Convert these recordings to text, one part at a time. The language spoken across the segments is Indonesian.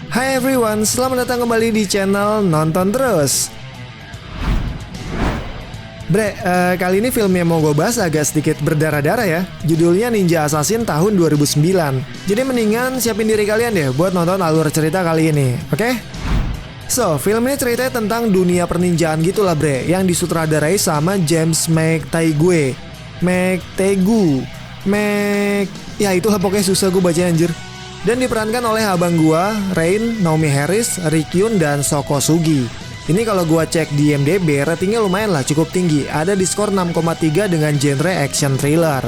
Hai everyone, selamat datang kembali di channel Nonton Terus. Kali ini film yang mau gue bahas agak sedikit berdarah-darah ya. Judulnya Ninja Assassin tahun 2009. Jadi mendingan siapin diri kalian deh buat nonton alur cerita kali ini, oke? So, film ini ceritanya tentang dunia perninjaan gitulah yang disutradarai sama James McTeigue. Ya itulah pokoknya susah gue baca anjir. Dan diperankan oleh abang gua, Rain, Naomi Harris, Rikyun, dan Soko Sugi. Ini kalau gua cek di IMDb, ratingnya lumayan lah, cukup tinggi. Ada di skor 6,3 dengan genre action thriller.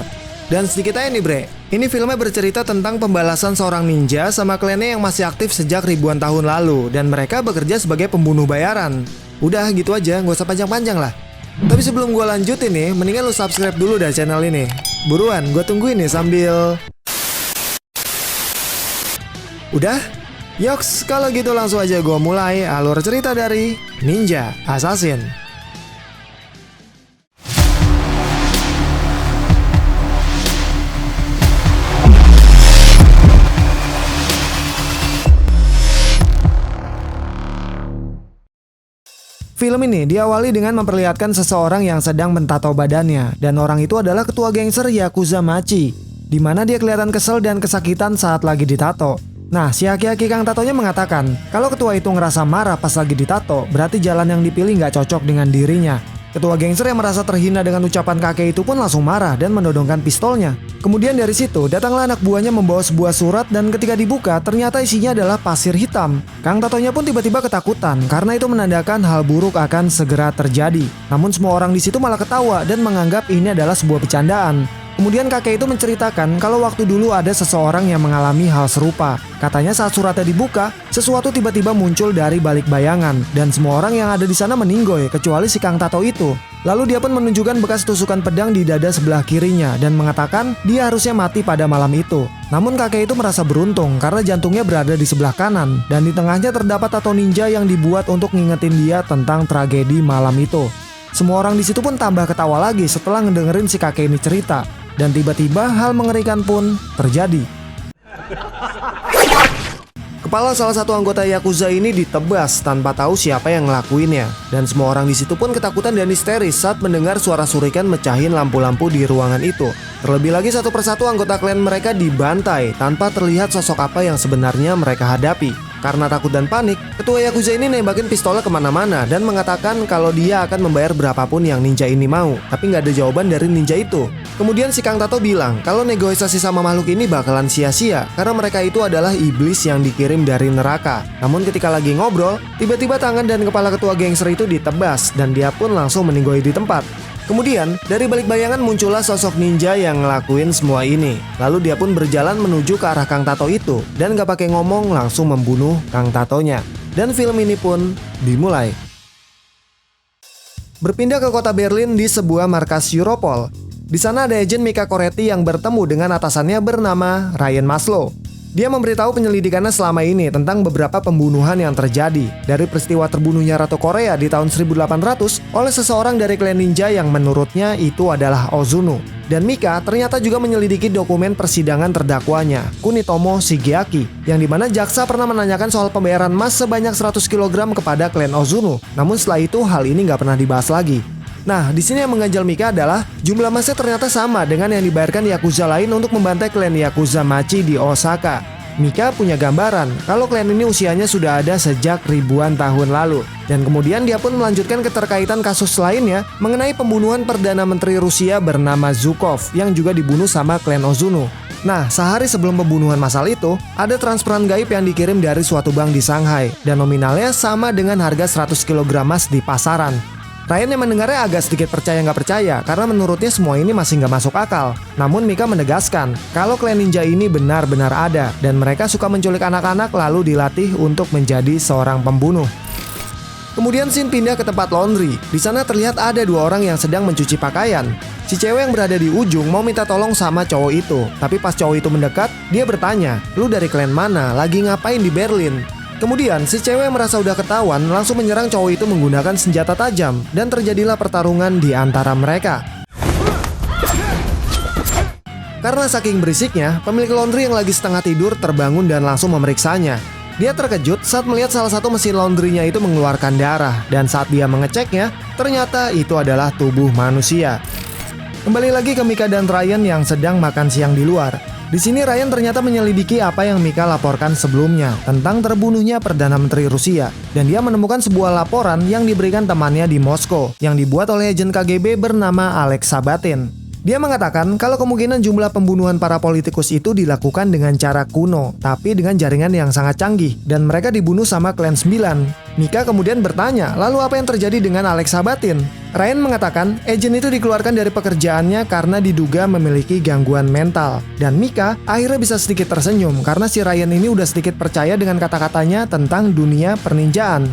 Dan sedikit aja nih ini filmnya bercerita tentang pembalasan seorang ninja sama kliennya yang masih aktif sejak ribuan tahun lalu. Dan mereka bekerja sebagai pembunuh bayaran. Udah gitu aja, gak usah panjang-panjang lah. Tapi sebelum gua lanjutin nih, mendingan lu subscribe dulu dah channel ini. Buruan, gua tungguin nih sambil... Udah? Yoks, kalau gitu langsung aja gue mulai alur cerita dari Ninja Assassin. Film ini diawali dengan memperlihatkan seseorang yang sedang mentato badannya, dan orang itu adalah ketua gangster Yakuza Machi, di mana dia kelihatan kesel dan kesakitan saat lagi ditato. Nah, si aki-aki Kang Tatonya mengatakan, kalau ketua itu ngerasa marah pas lagi ditato, berarti jalan yang dipilih nggak cocok dengan dirinya. Ketua gangster yang merasa terhina dengan ucapan kakek itu pun langsung marah dan menodongkan pistolnya. Kemudian dari situ, datanglah anak buahnya membawa sebuah surat dan ketika dibuka, ternyata isinya adalah pasir hitam. Kang Tatonya pun tiba-tiba ketakutan karena itu menandakan hal buruk akan segera terjadi. Namun semua orang di situ malah ketawa dan menganggap ini adalah sebuah bercandaan. Kemudian kakek itu menceritakan kalau waktu dulu ada seseorang yang mengalami hal serupa. Katanya saat suratnya dibuka, sesuatu tiba-tiba muncul dari balik bayangan dan semua orang yang ada di sana meninggoy kecuali si Kang Tato itu. Lalu dia pun menunjukkan bekas tusukan pedang di dada sebelah kirinya dan mengatakan dia harusnya mati pada malam itu. Namun kakek itu merasa beruntung karena jantungnya berada di sebelah kanan dan di tengahnya terdapat tato ninja yang dibuat untuk ngingetin dia tentang tragedi malam itu. Semua orang di situ pun tambah ketawa lagi setelah ngedengerin si kakek ini cerita. Dan tiba-tiba hal mengerikan pun terjadi. Kepala salah satu anggota Yakuza ini ditebas tanpa tahu siapa yang ngelakuinnya. Dan semua orang di situ pun ketakutan dan histeris saat mendengar suara surikan mecahin lampu-lampu di ruangan itu. Terlebih lagi satu persatu anggota klan mereka dibantai tanpa terlihat sosok apa yang sebenarnya mereka hadapi. Karena takut dan panik, ketua Yakuza ini nembakin pistolnya kemana-mana dan mengatakan kalau dia akan membayar berapapun yang ninja ini mau. Tapi nggak ada jawaban dari ninja itu. Kemudian si Kang Tato bilang kalau negosiasi sama makhluk ini bakalan sia-sia karena mereka itu adalah iblis yang dikirim dari neraka. Namun ketika lagi ngobrol, tiba-tiba tangan dan kepala ketua gangster itu ditebas dan dia pun langsung meninggoy di tempat. Kemudian, dari balik bayangan muncullah sosok ninja yang ngelakuin semua ini. Lalu dia pun berjalan menuju ke arah Kang Tato itu dan gak pakai ngomong langsung membunuh Kang Tatonya. Dan film ini pun dimulai. Berpindah ke kota Berlin di sebuah markas Europol. Di sana ada agen Mika Koretti yang bertemu dengan atasannya bernama Ryan Maslow. Dia memberitahu penyelidikannya selama ini tentang beberapa pembunuhan yang terjadi dari peristiwa terbunuhnya Ratu Korea di tahun 1800 oleh seseorang dari klan ninja yang menurutnya itu adalah Ozuno. Dan Mika ternyata juga menyelidiki dokumen persidangan terdakwanya, Kunitomo Shigeaki, yang dimana jaksa pernah menanyakan soal pembayaran emas sebanyak 100 kg kepada klan Ozuno. Namun setelah itu hal ini nggak pernah dibahas lagi. Nah, di sini yang mengganjal Mika adalah jumlah emasnya ternyata sama dengan yang dibayarkan Yakuza lain untuk membantai klan Yakuza Machi di Osaka. Mika punya gambaran kalau klan ini usianya sudah ada sejak ribuan tahun lalu. Dan kemudian dia pun melanjutkan keterkaitan kasus lainnya mengenai pembunuhan Perdana Menteri Rusia bernama Zhukov yang juga dibunuh sama klan Ozuno. Nah, sehari sebelum pembunuhan massal itu, ada transferan gaib yang dikirim dari suatu bank di Shanghai dan nominalnya sama dengan harga 100 kg emas di pasaran. Ryan yang mendengarnya agak sedikit percaya nggak percaya karena menurutnya semua ini masih nggak masuk akal. Namun Mika menegaskan kalau klan ninja ini benar-benar ada dan mereka suka menculik anak-anak lalu dilatih untuk menjadi seorang pembunuh. Kemudian scene pindah ke tempat laundry. Di sana terlihat ada dua orang yang sedang mencuci pakaian. Si cewek yang berada di ujung mau minta tolong sama cowok itu. Tapi pas cowok itu mendekat, dia bertanya, "Lu dari klan mana? Lagi ngapain di Berlin?" Kemudian si cewek yang merasa udah ketahuan langsung menyerang cowok itu menggunakan senjata tajam dan terjadilah pertarungan di antara mereka. Karena saking berisiknya, pemilik laundry yang lagi setengah tidur terbangun dan langsung memeriksanya. Dia terkejut saat melihat salah satu mesin laundrynya itu mengeluarkan darah, dan saat dia mengeceknya, ternyata itu adalah tubuh manusia. Kembali lagi ke Mika dan Ryan yang sedang makan siang di luar. Di sini Ryan ternyata menyelidiki apa yang Mika laporkan sebelumnya tentang terbunuhnya Perdana Menteri Rusia, dan dia menemukan sebuah laporan yang diberikan temannya di Moskow yang dibuat oleh agen KGB bernama Alex Sabatin. Dia mengatakan kalau kemungkinan jumlah pembunuhan para politikus itu dilakukan dengan cara kuno, tapi dengan jaringan yang sangat canggih, dan mereka dibunuh sama klan 9. Mika kemudian bertanya, lalu apa yang terjadi dengan Alex Sabatin? Ryan mengatakan, agen itu dikeluarkan dari pekerjaannya karena diduga memiliki gangguan mental. Dan Mika akhirnya bisa sedikit tersenyum karena si Ryan ini udah sedikit percaya dengan kata-katanya tentang dunia perninjaan.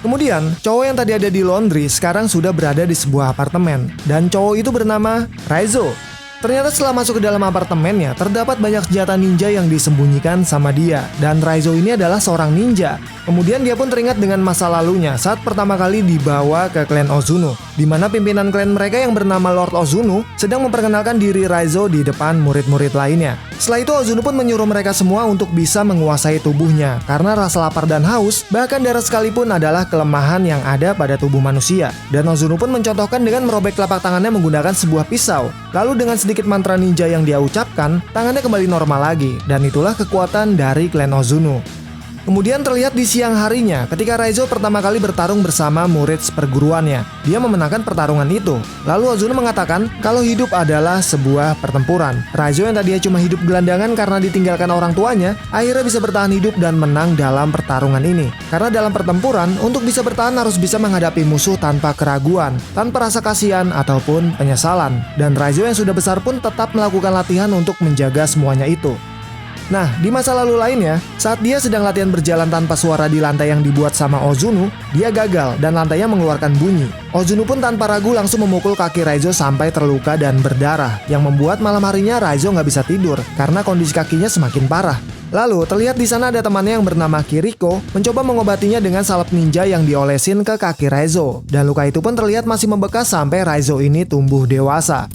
Kemudian, cowok yang tadi ada di laundry sekarang sudah berada di sebuah apartemen, dan cowok itu bernama Raizo. Ternyata setelah masuk ke dalam apartemennya, terdapat banyak senjata ninja yang disembunyikan sama dia, dan Raizo ini adalah seorang ninja. Kemudian dia pun teringat dengan masa lalunya saat pertama kali dibawa ke klan Ozuno, di mana pimpinan klan mereka yang bernama Lord Ozuno sedang memperkenalkan diri Raizo di depan murid-murid lainnya. Setelah itu Ozuno pun menyuruh mereka semua untuk bisa menguasai tubuhnya, karena rasa lapar dan haus, bahkan darah sekalipun adalah kelemahan yang ada pada tubuh manusia. Dan Ozuno pun mencontohkan dengan merobek telapak tangannya menggunakan sebuah pisau. Lalu dengan sedikit mantra ninja yang dia ucapkan, tangannya kembali normal lagi, dan itulah kekuatan dari klan Ozuno. Kemudian terlihat di siang harinya ketika Raizo pertama kali bertarung bersama murid seperguruannya. Dia memenangkan pertarungan itu. Lalu Ozuno mengatakan kalau hidup adalah sebuah pertempuran. Raizo yang tadinya cuma hidup gelandangan karena ditinggalkan orang tuanya, akhirnya bisa bertahan hidup dan menang dalam pertarungan ini. Karena dalam pertempuran, untuk bisa bertahan harus bisa menghadapi musuh tanpa keraguan, tanpa rasa kasihan ataupun penyesalan. Dan Raizo yang sudah besar pun tetap melakukan latihan untuk menjaga semuanya itu. Nah, di masa lalu lainnya, saat dia sedang latihan berjalan tanpa suara di lantai yang dibuat sama Ozuno, dia gagal dan lantainya mengeluarkan bunyi. Ozuno pun tanpa ragu langsung memukul kaki Raizo sampai terluka dan berdarah, yang membuat malam harinya Raizo nggak bisa tidur karena kondisi kakinya semakin parah. Lalu, terlihat di sana ada temannya yang bernama Kiriko mencoba mengobatinya dengan salep ninja yang diolesin ke kaki Raizo, dan luka itu pun terlihat masih membekas sampai Raizo ini tumbuh dewasa.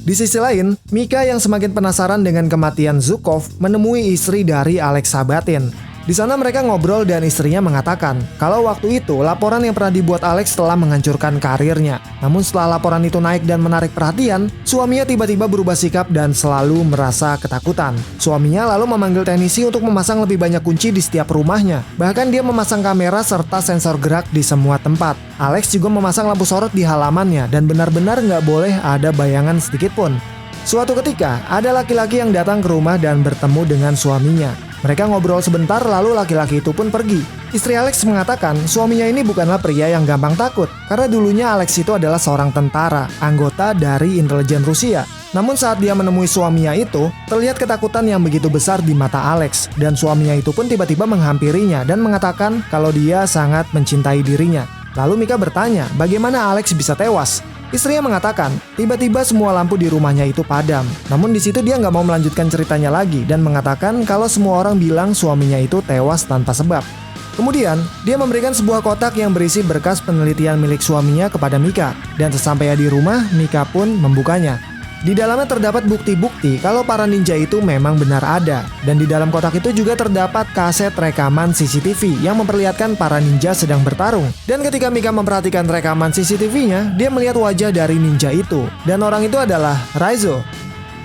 Di sisi lain, Mika yang semakin penasaran dengan kematian Zhukov menemui istri dari Alex Sabatin. Di sana mereka ngobrol dan istrinya mengatakan kalau waktu itu laporan yang pernah dibuat Alex telah menghancurkan karirnya. Namun setelah laporan itu naik dan menarik perhatian, suaminya tiba-tiba berubah sikap dan selalu merasa ketakutan. Suaminya lalu memanggil teknisi untuk memasang lebih banyak kunci di setiap rumahnya. Bahkan dia memasang kamera serta sensor gerak di semua tempat. Alex juga memasang lampu sorot di halamannya dan benar-benar nggak boleh ada bayangan sedikit pun. Suatu ketika, ada laki-laki yang datang ke rumah dan bertemu dengan suaminya. Mereka ngobrol sebentar lalu laki-laki itu pun pergi. Istri Alex mengatakan suaminya ini bukanlah pria yang gampang takut, karena dulunya Alex itu adalah seorang tentara, anggota dari intelijen Rusia. Namun saat dia menemui suaminya itu, terlihat ketakutan yang begitu besar di mata Alex, dan suaminya itu pun tiba-tiba menghampirinya dan mengatakan kalau dia sangat mencintai dirinya. Lalu Mika bertanya, bagaimana Alex bisa tewas? Istrinya mengatakan, tiba-tiba semua lampu di rumahnya itu padam. Namun di situ dia nggak mau melanjutkan ceritanya lagi dan mengatakan kalau semua orang bilang suaminya itu tewas tanpa sebab. Kemudian, dia memberikan sebuah kotak yang berisi berkas penelitian milik suaminya kepada Mika. Dan sesampainya di rumah, Mika pun membukanya. Di dalamnya terdapat bukti-bukti kalau para ninja itu memang benar ada. Dan di dalam kotak itu juga terdapat kaset rekaman CCTV yang memperlihatkan para ninja sedang bertarung. Dan ketika Mika memperhatikan rekaman CCTV-nya, dia melihat wajah dari ninja itu. Dan orang itu adalah Raizo.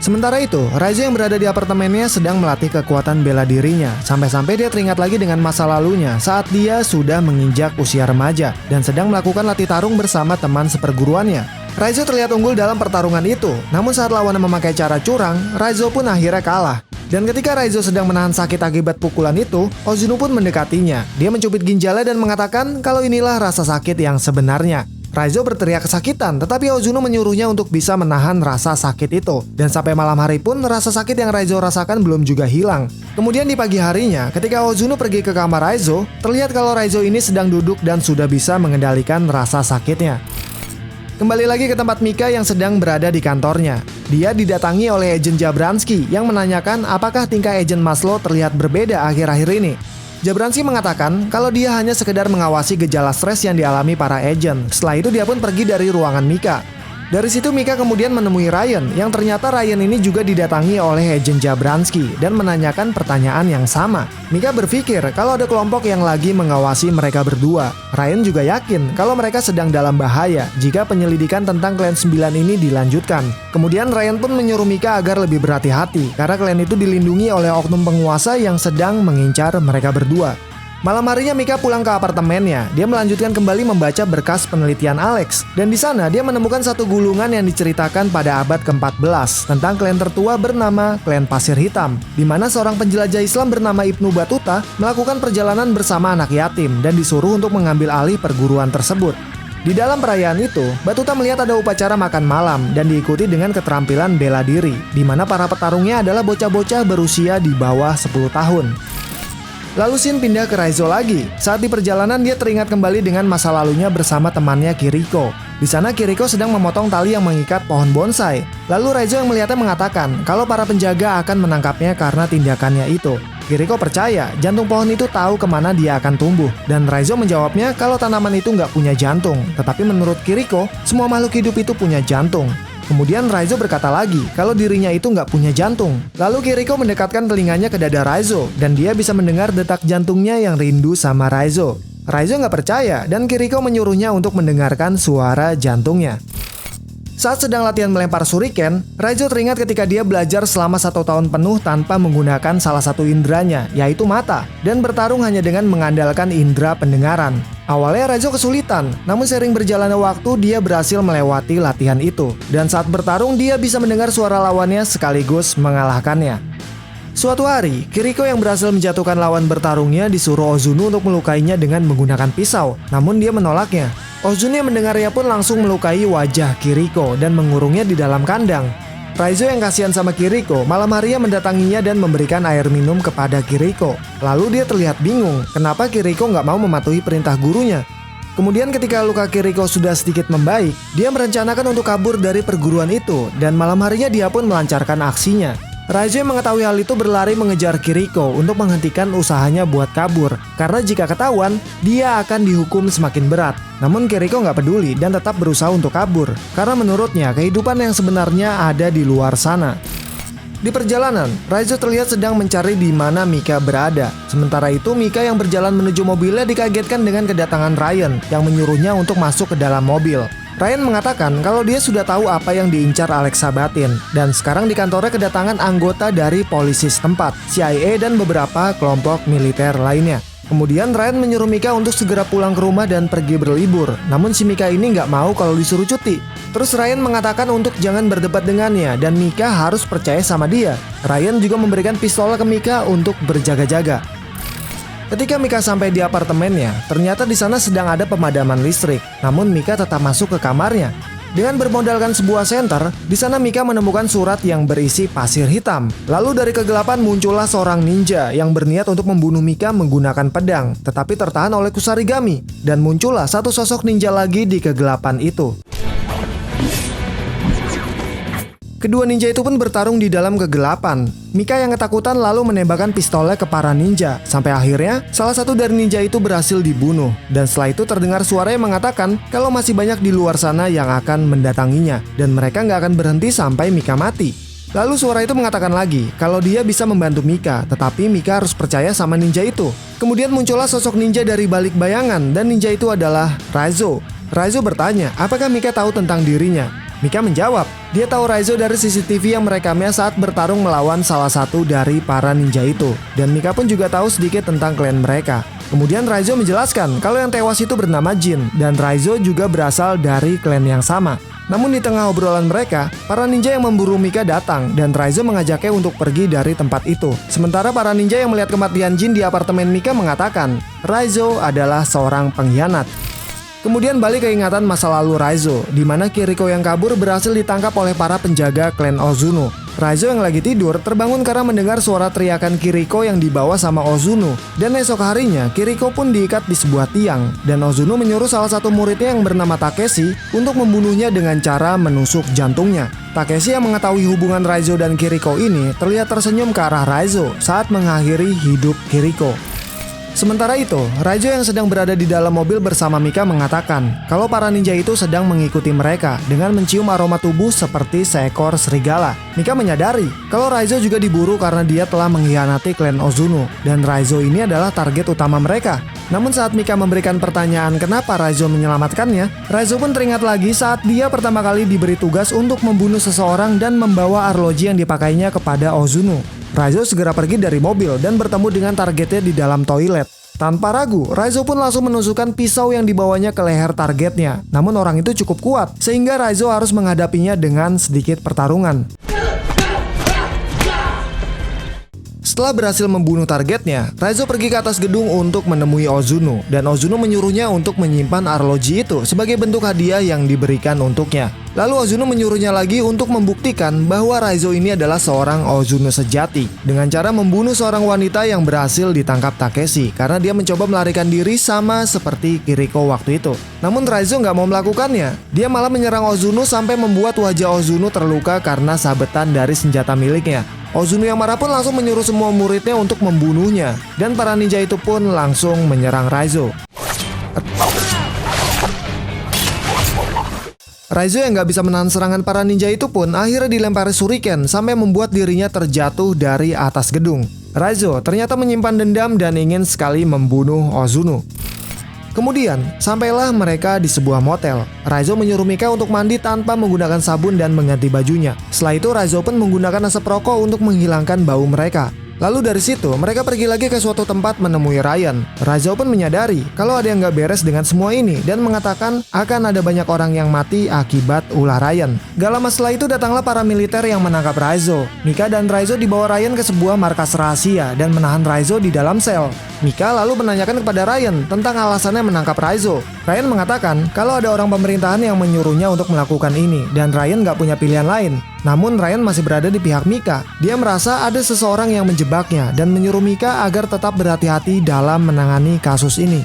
Sementara itu, Raizo yang berada di apartemennya sedang melatih kekuatan bela dirinya. Sampai-sampai dia teringat lagi dengan masa lalunya saat dia sudah menginjak usia remaja dan sedang melakukan latih tarung bersama teman seperguruannya. Raizo terlihat unggul dalam pertarungan itu, namun saat lawannya memakai cara curang, Raizo pun akhirnya kalah. Dan ketika Raizo sedang menahan sakit akibat pukulan itu, Ozuno pun mendekatinya. Dia mencubit ginjalnya dan mengatakan kalau inilah rasa sakit yang sebenarnya. Raizo berteriak kesakitan, tetapi Ozuno menyuruhnya untuk bisa menahan rasa sakit itu. Dan sampai malam hari pun, rasa sakit yang Raizo rasakan belum juga hilang. Kemudian di pagi harinya, ketika Ozuno pergi ke kamar Raizo, terlihat kalau Raizo ini sedang duduk dan sudah bisa mengendalikan rasa sakitnya. Kembali lagi ke tempat Mika yang sedang berada di kantornya. Dia didatangi oleh agen Jabransky yang menanyakan apakah tingkah agen Maslow terlihat berbeda akhir-akhir ini. Jabransky mengatakan kalau dia hanya sekedar mengawasi gejala stres yang dialami para agen. Setelah itu dia pun pergi dari ruangan Mika. Dari situ Mika kemudian menemui Ryan, yang ternyata Ryan ini juga didatangi oleh agen Jabranski dan menanyakan pertanyaan yang sama. Mika berpikir kalau ada kelompok yang lagi mengawasi mereka berdua. Ryan juga yakin kalau mereka sedang dalam bahaya jika penyelidikan tentang klan 9 ini dilanjutkan. Kemudian Ryan pun menyuruh Mika agar lebih berhati-hati karena klan itu dilindungi oleh oknum penguasa yang sedang mengincar mereka berdua. Malam harinya Mika pulang ke apartemennya. Dia melanjutkan kembali membaca berkas penelitian Alex. Dan di sana dia menemukan satu gulungan yang diceritakan pada abad ke-14 tentang klan tertua bernama Klan Pasir Hitam, di mana seorang penjelajah Islam bernama Ibnu Batuta melakukan perjalanan bersama anak yatim dan disuruh untuk mengambil alih perguruan tersebut. Di dalam perayaan itu, Batuta melihat ada upacara makan malam dan diikuti dengan keterampilan bela diri, di mana para petarungnya adalah bocah-bocah berusia di bawah 10 tahun. Lalu Shin pindah ke Raizo lagi. Saat di perjalanan dia teringat kembali dengan masa lalunya bersama temannya Kiriko. Di sana Kiriko sedang memotong tali yang mengikat pohon bonsai. Lalu Raizo yang melihatnya mengatakan kalau para penjaga akan menangkapnya karena tindakannya itu. Kiriko percaya jantung pohon itu tahu kemana dia akan tumbuh. Dan Raizo menjawabnya kalau tanaman itu nggak punya jantung. Tetapi menurut Kiriko, semua makhluk hidup itu punya jantung. Kemudian Raizo berkata lagi kalau dirinya itu nggak punya jantung. Lalu Kiriko mendekatkan telinganya ke dada Raizo dan dia bisa mendengar detak jantungnya yang rindu sama Raizo. Raizo nggak percaya dan Kiriko menyuruhnya untuk mendengarkan suara jantungnya. Saat sedang latihan melempar shuriken, Raizo teringat ketika dia belajar selama 1 tahun penuh tanpa menggunakan salah satu indranya, yaitu mata, dan bertarung hanya dengan mengandalkan indera pendengaran. Awalnya Raizo kesulitan, namun seiring berjalannya waktu dia berhasil melewati latihan itu. Dan saat bertarung dia bisa mendengar suara lawannya sekaligus mengalahkannya. Suatu hari, Kiriko yang berhasil menjatuhkan lawan bertarungnya disuruh Ozunu untuk melukainya dengan menggunakan pisau, namun dia menolaknya. Ozunu yang mendengarnya pun langsung melukai wajah Kiriko dan mengurungnya di dalam kandang. Raizo yang kasihan sama Kiriko, malam harinya mendatanginya dan memberikan air minum kepada Kiriko. Lalu dia terlihat bingung, kenapa Kiriko nggak mau mematuhi perintah gurunya. Kemudian ketika luka Kiriko sudah sedikit membaik, dia merencanakan untuk kabur dari perguruan itu, dan malam harinya dia pun melancarkan aksinya. Raizo yang mengetahui hal itu berlari mengejar Kiriko untuk menghentikan usahanya buat kabur, karena jika ketahuan, dia akan dihukum semakin berat. Namun Kiriko nggak peduli dan tetap berusaha untuk kabur, karena menurutnya kehidupan yang sebenarnya ada di luar sana. Di perjalanan, Raizo terlihat sedang mencari di mana Mika berada. Sementara itu, Mika yang berjalan menuju mobilnya dikagetkan dengan kedatangan Ryan yang menyuruhnya untuk masuk ke dalam mobil. Ryan mengatakan kalau dia sudah tahu apa yang diincar Alex Sabatin, dan sekarang di kantornya kedatangan anggota dari polisi setempat, CIA dan beberapa kelompok militer lainnya. Kemudian Ryan menyuruh Mika untuk segera pulang ke rumah dan pergi berlibur, namun si Mika ini nggak mau kalau disuruh cuti. Terus Ryan mengatakan untuk jangan berdebat dengannya dan Mika harus percaya sama dia. Ryan juga memberikan pistol ke Mika untuk berjaga-jaga. Ketika Mika sampai di apartemennya, ternyata di sana sedang ada pemadaman listrik. Namun Mika tetap masuk ke kamarnya. Dengan bermodalkan sebuah senter, di sana Mika menemukan surat yang berisi pasir hitam. Lalu dari kegelapan muncullah seorang ninja yang berniat untuk membunuh Mika menggunakan pedang, tetapi tertahan oleh Kusarigami. Dan muncullah satu sosok ninja lagi di kegelapan itu. Kedua ninja itu pun bertarung di dalam kegelapan. Mika yang ketakutan lalu menembakkan pistolnya ke para ninja. Sampai akhirnya, salah satu dari ninja itu berhasil dibunuh. Dan setelah itu terdengar suara yang mengatakan kalau masih banyak di luar sana yang akan mendatanginya. Dan mereka nggak akan berhenti sampai Mika mati. Lalu suara itu mengatakan lagi kalau dia bisa membantu Mika, tetapi Mika harus percaya sama ninja itu. Kemudian muncullah sosok ninja dari balik bayangan dan ninja itu adalah Raizo. Raizo bertanya, apakah Mika tahu tentang dirinya? Mika menjawab, dia tahu Raizo dari CCTV yang merekamnya saat bertarung melawan salah satu dari para ninja itu. Dan Mika pun juga tahu sedikit tentang klan mereka. Kemudian Raizo menjelaskan kalau yang tewas itu bernama Jin, dan Raizo juga berasal dari klan yang sama. Namun di tengah obrolan mereka, para ninja yang memburu Mika datang, dan Raizo mengajaknya untuk pergi dari tempat itu. Sementara para ninja yang melihat kematian Jin di apartemen Mika mengatakan, Raizo adalah seorang pengkhianat. Kemudian balik ke ingatan masa lalu Raizo, di mana Kiriko yang kabur berhasil ditangkap oleh para penjaga klan Ozunu. Raizo yang lagi tidur terbangun karena mendengar suara teriakan Kiriko yang dibawa sama Ozunu. Dan esok harinya, Kiriko pun diikat di sebuah tiang. Dan Ozunu menyuruh salah satu muridnya yang bernama Takeshi untuk membunuhnya dengan cara menusuk jantungnya. Takeshi yang mengetahui hubungan Raizo dan Kiriko ini terlihat tersenyum ke arah Raizo saat mengakhiri hidup Kiriko. Sementara itu, Raizo yang sedang berada di dalam mobil bersama Mika mengatakan kalau para ninja itu sedang mengikuti mereka dengan mencium aroma tubuh seperti seekor serigala. Mika menyadari kalau Raizo juga diburu karena dia telah mengkhianati klan Ozuno dan Raizo ini adalah target utama mereka. Namun saat Mika memberikan pertanyaan kenapa Raizo menyelamatkannya, Raizo pun teringat lagi saat dia pertama kali diberi tugas untuk membunuh seseorang dan membawa arloji yang dipakainya kepada Ozuno. Raizo segera pergi dari mobil dan bertemu dengan targetnya di dalam toilet. Tanpa ragu, Raizo pun langsung menusukkan pisau yang dibawanya ke leher targetnya. Namun orang itu cukup kuat, sehingga Raizo harus menghadapinya dengan sedikit pertarungan. Setelah berhasil membunuh targetnya, Raizo pergi ke atas gedung untuk menemui Ozuno, dan Ozuno menyuruhnya untuk menyimpan arloji itu sebagai bentuk hadiah yang diberikan untuknya. Lalu Ozuno menyuruhnya lagi untuk membuktikan bahwa Raizo ini adalah seorang Ozuno sejati dengan cara membunuh seorang wanita yang berhasil ditangkap Takeshi karena dia mencoba melarikan diri sama seperti Kiriko waktu itu. Namun Raizo nggak mau melakukannya. Dia malah menyerang Ozuno sampai membuat wajah Ozuno terluka karena sabetan dari senjata miliknya. Ozuno yang marah pun langsung menyuruh semua muridnya untuk membunuhnya, dan para ninja itu pun langsung menyerang Raizo. Raizo yang nggak bisa menahan serangan para ninja itu pun akhirnya dilempari shuriken sampai membuat dirinya terjatuh dari atas gedung. Raizo ternyata menyimpan dendam dan ingin sekali membunuh Ozuno. Kemudian, sampailah mereka di sebuah motel. Raizo menyuruh Mika untuk mandi tanpa menggunakan sabun dan mengganti bajunya. Setelah itu, Raizo pun menggunakan asap rokok untuk menghilangkan bau mereka. Lalu dari situ, mereka pergi lagi ke suatu tempat menemui Ryan. Raizo pun menyadari kalau ada yang gak beres dengan semua ini dan mengatakan akan ada banyak orang yang mati akibat ulah Ryan. Gak lama setelah itu datanglah para militer yang menangkap Raizo. Mika dan Raizo dibawa Ryan ke sebuah markas rahasia dan menahan Raizo di dalam sel. Mika lalu menanyakan kepada Ryan tentang alasannya menangkap Raizo. Ryan mengatakan kalau ada orang pemerintahan yang menyuruhnya untuk melakukan ini dan Ryan gak punya pilihan lain. Namun Ryan masih berada di pihak Mika. Dia merasa ada seseorang yang menjebaknya dan menyuruh Mika agar tetap berhati-hati dalam menangani kasus ini.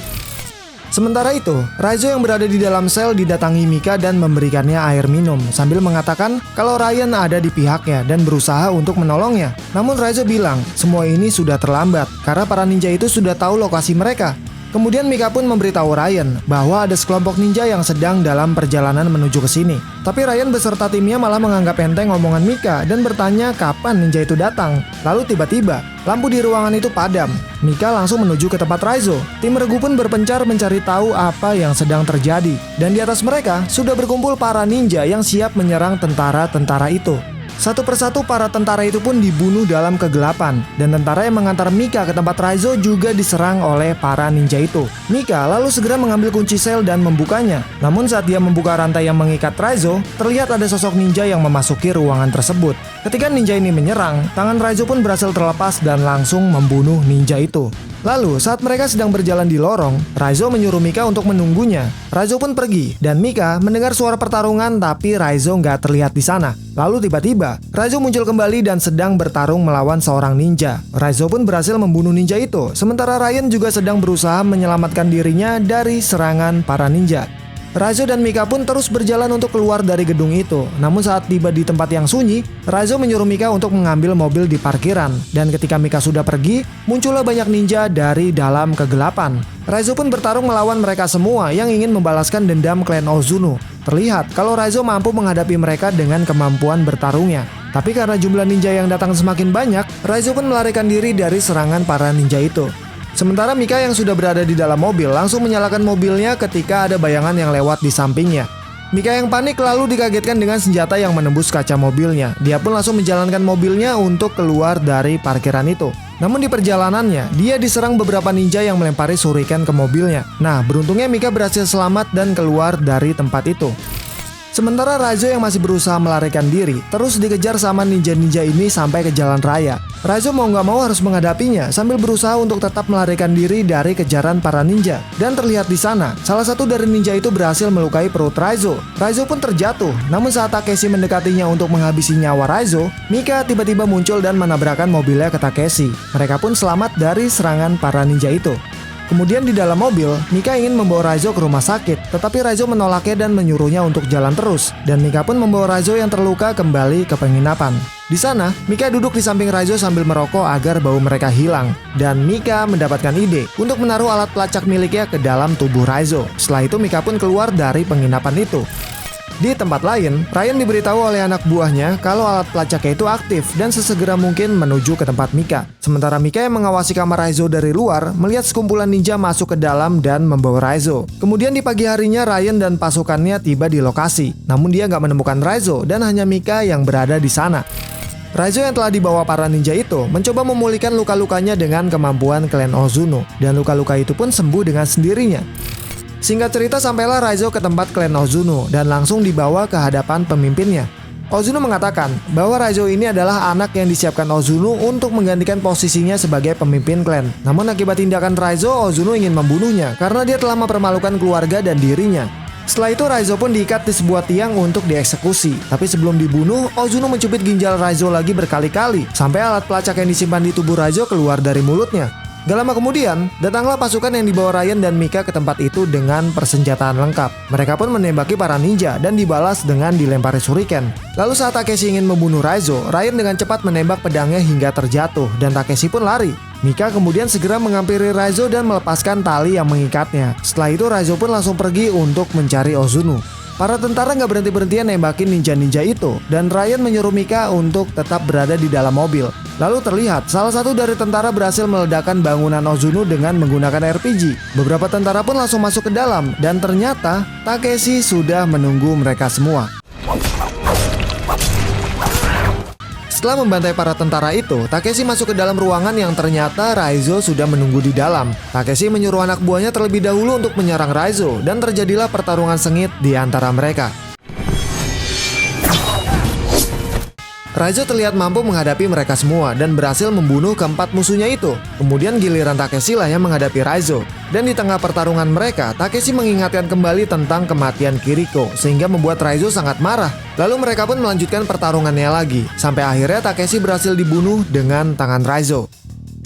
Sementara itu, Raizo yang berada di dalam sel didatangi Mika dan memberikannya air minum sambil mengatakan kalau Ryan ada di pihaknya dan berusaha untuk menolongnya. Namun Raizo bilang semua ini sudah terlambat karena para ninja itu sudah tahu lokasi mereka. Kemudian Mika pun memberitahu Ryan bahwa ada sekelompok ninja yang sedang dalam perjalanan menuju ke sini. Tapi Ryan beserta timnya malah menganggap enteng omongan Mika dan bertanya kapan ninja itu datang. Lalu tiba-tiba, lampu di ruangan itu padam. Mika langsung menuju ke tempat Raizo. Tim regu pun berpencar mencari tahu apa yang sedang terjadi. Dan di atas mereka sudah berkumpul para ninja yang siap menyerang tentara-tentara itu. Satu persatu para tentara itu pun dibunuh dalam kegelapan, dan tentara yang mengantar Mika ke tempat Raizo juga diserang oleh para ninja itu. Mika lalu segera mengambil kunci sel dan membukanya. Namun saat dia membuka rantai yang mengikat Raizo, terlihat ada sosok ninja yang memasuki ruangan tersebut. Ketika ninja ini menyerang, tangan Raizo pun berhasil terlepas dan langsung membunuh ninja itu. Lalu saat mereka sedang berjalan di lorong, Raizo menyuruh Mika untuk menunggunya. Raizo pun pergi dan Mika mendengar suara pertarungan tapi Raizo nggak terlihat di sana. Lalu tiba-tiba Raizo muncul kembali dan sedang bertarung melawan seorang ninja. Raizo pun berhasil membunuh ninja itu, sementara Ryan juga sedang berusaha menyelamatkan dirinya dari serangan para ninja. Raizo dan Mika pun terus berjalan untuk keluar dari gedung itu. Namun saat tiba di tempat yang sunyi, Raizo menyuruh Mika untuk mengambil mobil di parkiran. Dan ketika Mika sudah pergi, muncullah banyak ninja dari dalam kegelapan. Raizo pun bertarung melawan mereka semua yang ingin membalaskan dendam klan Ozuno. Terlihat kalau Raizo mampu menghadapi mereka dengan kemampuan bertarungnya. Tapi karena jumlah ninja yang datang semakin banyak, Raizo pun melarikan diri dari serangan para ninja itu. Sementara Mika yang sudah berada di dalam mobil langsung menyalakan mobilnya ketika ada bayangan yang lewat di sampingnya. Mika yang panik lalu dikagetkan dengan senjata yang menembus kaca mobilnya. Dia pun langsung menjalankan mobilnya untuk keluar dari parkiran itu. Namun di perjalanannya, dia diserang beberapa ninja yang melempari shuriken ke mobilnya. Nah, beruntungnya Mika berhasil selamat dan keluar dari tempat itu. Sementara Raizo yang masih berusaha melarikan diri terus dikejar sama ninja-ninja ini sampai ke jalan raya. Raizo mau nggak mau harus menghadapinya sambil berusaha untuk tetap melarikan diri dari kejaran para ninja. Dan terlihat di sana, salah satu dari ninja itu berhasil melukai perut Raizo. Raizo pun terjatuh, namun saat Takeshi mendekatinya untuk menghabisi nyawa Raizo, Mika tiba-tiba muncul dan menabrakkan mobilnya ke Takeshi. Mereka pun selamat dari serangan para ninja itu. Kemudian di dalam mobil, Mika ingin membawa Raizo ke rumah sakit, tetapi Raizo menolaknya dan menyuruhnya untuk jalan terus. Dan Mika pun membawa Raizo yang terluka kembali ke penginapan. Di sana, Mika duduk di samping Raizo sambil merokok agar bau mereka hilang. Dan Mika mendapatkan ide untuk menaruh alat pelacak miliknya ke dalam tubuh Raizo. Setelah itu Mika pun keluar dari penginapan itu. Di tempat lain, Ryan diberitahu oleh anak buahnya kalau alat pelacaknya itu aktif dan sesegera mungkin menuju ke tempat Mika. Sementara Mika yang mengawasi kamar Raizo dari luar melihat sekumpulan ninja masuk ke dalam dan membawa Raizo. Kemudian di pagi harinya Ryan dan pasukannya tiba di lokasi. Namun dia nggak menemukan Raizo dan hanya Mika yang berada di sana. Raizo yang telah dibawa para ninja itu mencoba memulihkan luka-lukanya dengan kemampuan klan Ozuno, dan luka-luka itu pun sembuh dengan sendirinya. Singkat cerita, sampailah Raizo ke tempat klan Ozuno dan langsung dibawa ke hadapan pemimpinnya. Ozuno mengatakan bahwa Raizo ini adalah anak yang disiapkan Ozuno untuk menggantikan posisinya sebagai pemimpin klan. Namun akibat tindakan Raizo, Ozuno ingin membunuhnya karena dia telah mempermalukan keluarga dan dirinya. Setelah itu Raizo pun diikat di sebuah tiang untuk dieksekusi. Tapi sebelum dibunuh, Ozuno mencubit ginjal Raizo lagi berkali-kali sampai alat pelacak yang disimpan di tubuh Raizo keluar dari mulutnya. Gak lama kemudian, datanglah pasukan yang dibawa Ryan dan Mika ke tempat itu dengan persenjataan lengkap. Mereka pun menembaki para ninja dan dibalas dengan dilempari shuriken. Lalu saat Takeshi ingin membunuh Raizo, Ryan dengan cepat menembak pedangnya hingga terjatuh dan Takeshi pun lari. Mika kemudian segera menghampiri Raizo dan melepaskan tali yang mengikatnya. Setelah itu Raizo pun langsung pergi untuk mencari Ozuno. Para tentara nggak berhenti-berhentian nembakin ninja-ninja itu, dan Ryan menyuruh Mika untuk tetap berada di dalam mobil. Lalu terlihat salah satu dari tentara berhasil meledakkan bangunan Ozuno dengan menggunakan RPG. Beberapa tentara pun langsung masuk ke dalam, dan ternyata Takeshi sudah menunggu mereka semua. Setelah membantai para tentara itu, Takeshi masuk ke dalam ruangan yang ternyata Raizo sudah menunggu di dalam. Takeshi menyuruh anak buahnya terlebih dahulu untuk menyerang Raizo, dan terjadilah pertarungan sengit di antara mereka. Raizo terlihat mampu menghadapi mereka semua dan berhasil membunuh keempat musuhnya itu. Kemudian giliran Takeshi lah yang menghadapi Raizo. Dan di tengah pertarungan mereka, Takeshi mengingatkan kembali tentang kematian Kiriko, sehingga membuat Raizo sangat marah. Lalu mereka pun melanjutkan pertarungannya lagi, sampai akhirnya Takeshi berhasil dibunuh dengan tangan Raizo.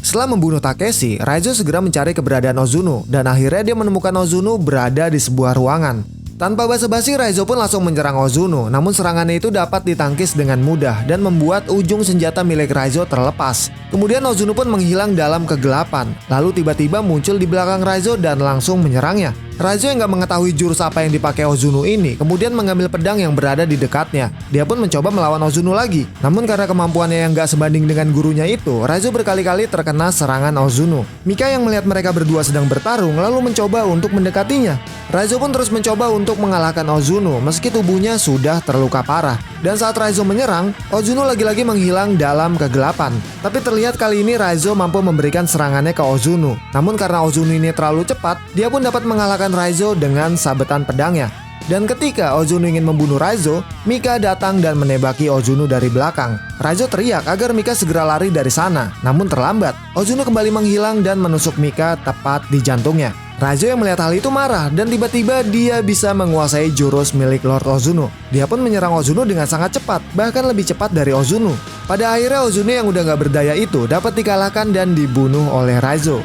Setelah membunuh Takeshi, Raizo segera mencari keberadaan Ozuno, dan akhirnya dia menemukan Ozuno berada di sebuah ruangan. Tanpa basa-basi, Raizo pun langsung menyerang Ozuno, namun serangannya itu dapat ditangkis dengan mudah dan membuat ujung senjata milik Raizo terlepas. Kemudian Ozuno pun menghilang dalam kegelapan, lalu tiba-tiba muncul di belakang Raizo dan langsung menyerangnya. Raizo yang gak mengetahui jurus apa yang dipakai Ozuno ini kemudian mengambil pedang yang berada di dekatnya. Dia pun mencoba melawan Ozuno lagi. Namun karena kemampuannya yang gak sebanding dengan gurunya itu, Raizo berkali-kali terkena serangan Ozuno. Mika yang melihat mereka berdua sedang bertarung lalu mencoba untuk mendekatinya. Raizo pun terus mencoba untuk mengalahkan Ozuno meski tubuhnya sudah terluka parah. Dan saat Raizo menyerang, Ozuno lagi-lagi menghilang dalam kegelapan. Tapi terlihat kali ini Raizo mampu memberikan serangannya ke Ozuno. Namun karena Ozuno ini terlalu cepat, dia pun dapat mengalahkan Raizo dengan sabetan pedangnya. Dan ketika Ozuno ingin membunuh Raizo, Mika datang dan menembaki Ozuno dari belakang. Raizo teriak agar Mika segera lari dari sana, namun terlambat. Ozuno kembali menghilang dan menusuk Mika tepat di jantungnya. Raizo yang melihat hal itu marah dan tiba-tiba dia bisa menguasai jurus milik Lord Ozuno. Dia pun menyerang Ozuno dengan sangat cepat, bahkan lebih cepat dari Ozuno. Pada akhirnya Ozuno yang udah gak berdaya itu dapat dikalahkan dan dibunuh oleh Raizo.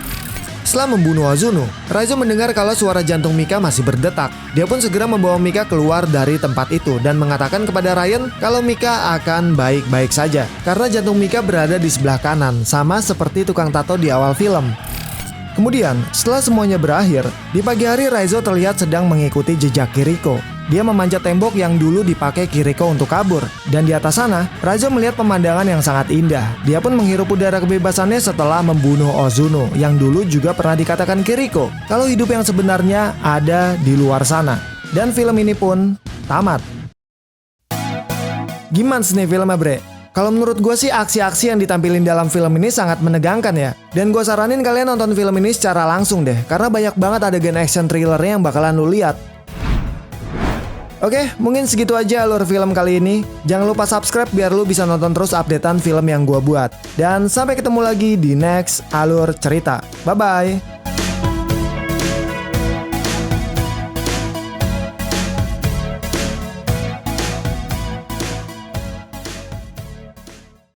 Setelah membunuh Ozuno, Raizo mendengar kalau suara jantung Mika masih berdetak. Dia pun segera membawa Mika keluar dari tempat itu dan mengatakan kepada Ryan kalau Mika akan baik-baik saja karena jantung Mika berada di sebelah kanan, sama seperti tukang tato di awal film. Kemudian, setelah semuanya berakhir, di pagi hari Raizo terlihat sedang mengikuti jejak Kiriko. Dia memanjat tembok yang dulu dipakai Kiriko untuk kabur. Dan di atas sana, Raizo melihat pemandangan yang sangat indah. Dia pun menghirup udara kebebasannya setelah membunuh Ozuno, yang dulu juga pernah dikatakan Kiriko kalau hidup yang sebenarnya ada di luar sana. Dan film ini pun tamat. Gimana sih filmnya, bre? Kalau menurut gue sih aksi-aksi yang ditampilin dalam film ini sangat menegangkan ya. Dan gue saranin kalian nonton film ini secara langsung deh, karena banyak banget adegan action thrillernya yang bakalan lu lihat. Oke, mungkin segitu aja alur film kali ini. Jangan lupa subscribe biar lu bisa nonton terus updatean film yang gue buat. Dan sampai ketemu lagi di next alur cerita. Bye-bye.